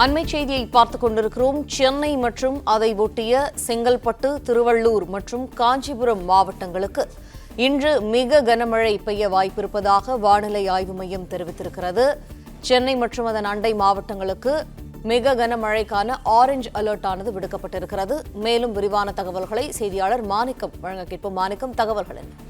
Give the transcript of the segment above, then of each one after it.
அண்மை செய்தியை பார்த்துக் கொண்டிருக்கிறோம். சென்னை மற்றும் அதை ஒட்டிய செங்கல்பட்டு, திருவள்ளூர் மற்றும் காஞ்சிபுரம் மாவட்டங்களுக்கு இன்று மிக கனமழை பெய்ய வாய்ப்பிருப்பதாக வானிலை ஆய்வு மையம் தெரிவித்திருக்கிறது. சென்னை மற்றும் அதன் அண்டை மாவட்டங்களுக்கு மிக கனமழைக்கான ஆரஞ்ச் அலர்ட் ஆனது விடுக்கப்பட்டிருக்கிறது. மேலும் விரிவான தகவல்களை செய்தியாளர் மாணிக்கம் வழங்க கேட்போம். மாணிக்கம், தகவல்கள் என்ன?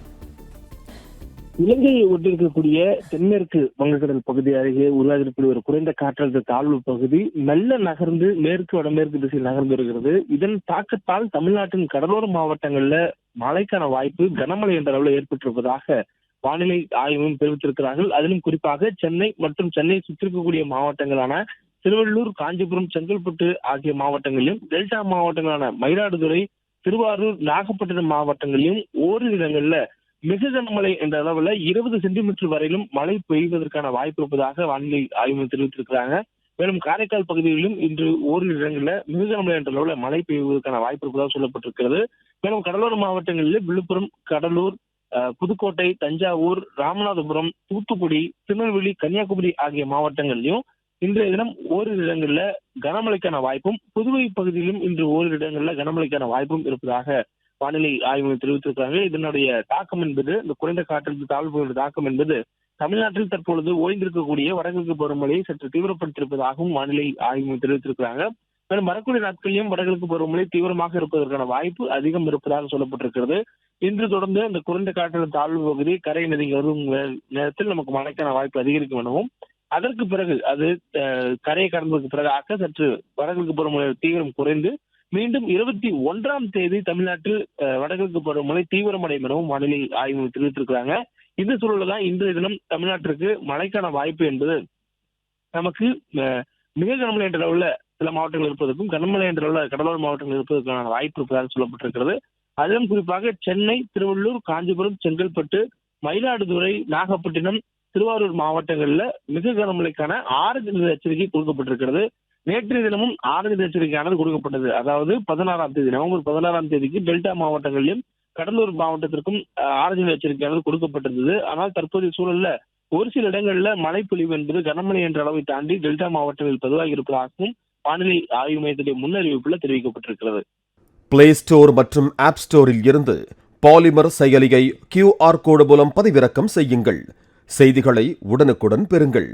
இலங்கையை ஒட்டியிருக்கக்கூடிய தென்மேற்கு வங்கக்கடல் பகுதி அருகே உருவாகிருக்கக்கூடிய ஒரு குறைந்த காற்றழுத்த தாழ்வு பகுதி மெல்ல நகர்ந்து மேற்கு வடமேற்கு திசையில் நகர்ந்து வருகிறது. இதன் தாக்கத்தால் தமிழ்நாட்டின் கடலோர மாவட்டங்கள்ல மழைக்கான வாய்ப்பு கனமழை என்ற அளவில் ஏற்பட்டிருப்பதாக வானிலை ஆய்வும் தெரிவித்திருக்கிறார்கள். அதிலும் குறிப்பாக சென்னை மற்றும் சென்னை சுற்றிருக்கக்கூடிய மாவட்டங்களான திருவள்ளூர், காஞ்சிபுரம், செங்கல்பட்டு ஆகிய மாவட்டங்களிலும், டெல்டா மாவட்டங்களான மயிலாடுதுறை, திருவாரூர், நாகப்பட்டினம் மாவட்டங்களிலும் ஓரிரு இடங்கள்ல மிக கனமழை என்ற அளவுல 20 சென்டிமீட்டர் வரையிலும் மழை பெய்வதற்கான வாய்ப்பு இருப்பதாக வானிலை ஆய்வு தெரிவித்திருக்கிறாங்க. மேலும் காரைக்கால் பகுதிகளிலும் இன்று ஓரிரு இடங்கள்ல மிக கனமழை என்ற அளவுல மழை பெய்வதற்கான வாய்ப்பு இருப்பதாக சொல்லப்பட்டிருக்கிறது. மேலும் கடலோர மாவட்டங்களில் விழுப்புரம், கடலூர், புதுக்கோட்டை, தஞ்சாவூர், ராமநாதபுரம், தூத்துக்குடி, திருநெல்வேலி, கன்னியாகுமரி ஆகிய மாவட்டங்களிலும் இன்றைய தினம் ஓரிரு இடங்கள்ல கனமழைக்கான வாய்ப்பும், புதுவை பகுதியிலும் இன்று ஓரிரு இடங்கள்ல கனமழைக்கான வாய்ப்பும் இருப்பதாக வானிலை ஆய்வு தெரிவித்திருக்கிறாங்க. இதனுடைய தாக்கம் என்பது, இந்த குறைந்த காற்றழுத்த தாழ்வு தாக்கம் என்பது தமிழ்நாட்டில் தற்பொழுது ஓய்ந்திருக்கக்கூடிய வடகிழக்கு பருவமழையை சற்று தீவிரப்படுத்தியிருப்பதாகவும் வானிலை ஆய்வு தெரிவித்திருக்கிறாங்க. மேலும் வரக்கூடிய நாட்களிலும் வடகிழக்கு பருவமழை தீவிரமாக இருப்பதற்கான வாய்ப்பு அதிகம் இருப்பதாக சொல்லப்பட்டிருக்கிறது. இன்று தொடர்ந்து இந்த குறைந்த காற்றழுத்த தாழ்வு பகுதி கரை நெருங்கி வரும் நேரத்தில் நமக்கு மழைக்கான வாய்ப்பு அதிகரிக்கும் எனவும், அதற்கு பிறகு அது கரையை கடந்ததற்கு பிறகாக சற்று வடகிழக்கு பருவமழை தீவிரம் குறைந்து மீண்டும் 21ஆம் தேதி தமிழ்நாட்டில் வடகிழக்கு பருவமழை தீவிரமடையும் எனவும் வானிலை ஆய்வு தெரிவித்திருக்கிறாங்க. இந்த சூழல்ல தான் இன்றைய தினம் தமிழ்நாட்டிற்கு மழைக்கான வாய்ப்பு என்பது நமக்கு மிக கனமழை என்ற அளவுல சில மாவட்டங்கள் இருப்பதற்கும், கனமழை என்ற அளவுல கடலோர மாவட்டங்கள் இருப்பதற்கான வாய்ப்பு இருப்பதாக சொல்லப்பட்டிருக்கிறது. அதிலும் குறிப்பாக சென்னை, திருவள்ளூர், காஞ்சிபுரம், செங்கல்பட்டு, மயிலாடுதுறை, நாகப்பட்டினம், திருவாரூர் மாவட்டங்கள்ல மிக கனமழைக்கான ஆரஞ்சு நிற எச்சரிக்கை கொடுக்கப்பட்டிருக்கிறது. நேற்றைய தினமும் ஆரஞ்சு எச்சரிக்கையானது கொடுக்கப்பட்டது. அதாவது 16ஆம் தேதி, நவம்பர் 16ஆம் தேதிக்கு டெல்டா மாவட்டங்களிலும் கடலூர் மாவட்டத்திற்கும் ஆரஞ்சு எச்சரிக்கையானது கொடுக்கப்பட்டிருந்தது. ஆனால் தற்போதைய சூழல்ல ஒரு சில இடங்கள்ல மழைப்பொழிவு என்பது கனமழை என்ற அளவை தாண்டி டெல்டா மாவட்டங்களில் பதிவாகி இருப்பதாகவும் வானிலை ஆய்வு மையத்துடைய முன்னறிவிப்புல தெரிவிக்கப்பட்டிருக்கிறது. பிளே ஸ்டோர் மற்றும் ஆப் ஸ்டோரில் இருந்து பாலிமர் செயலியை QR கோடு மூலம் பதிவிறக்கம் செய்யுங்கள். செய்திகளை உடனுக்குடன் பெறுங்கள்.